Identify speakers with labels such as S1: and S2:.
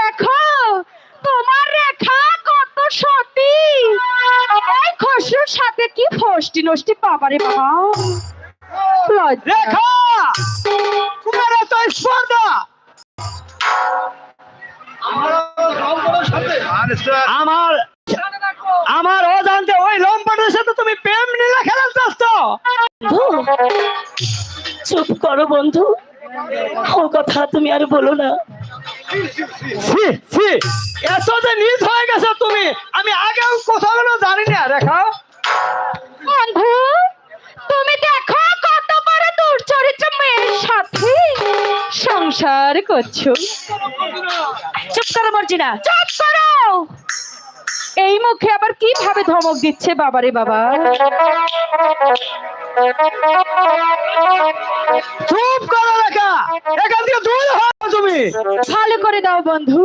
S1: দেখো তোমার রেখা কত সতী, এই খসরুর সাথে কি ফষ্টি নষ্টি বাবারে বাবা।
S2: রেখা, তোমার এত স্পর্ধা আমার আমার অজান্তে ওই লম্পটের সাথে তুমি প্রেম নীলা খেলার চাচ্ছ?
S3: চুপ করো বন্ধু, ও কথা তুমি আর বলো না।
S2: এত যে নিজ হয়ে গেছে তুমি, আমি আগেও কথাগুলো জানি না। রেখা
S1: বন্ধু, তুমি দেখো কত বড় দুর্চরিত্র মেয়ের সাথে সংসার করছো।
S3: চুপ করো মর্জিনা।
S1: চুপ করো, এই মুখে আবার কিভাবে ধমক দিচ্ছে বাবারে বাবা।
S2: চুপ করো রেখা, এখান থেকে দূর হও তুমি।
S1: ভালো করে দাও বন্ধু।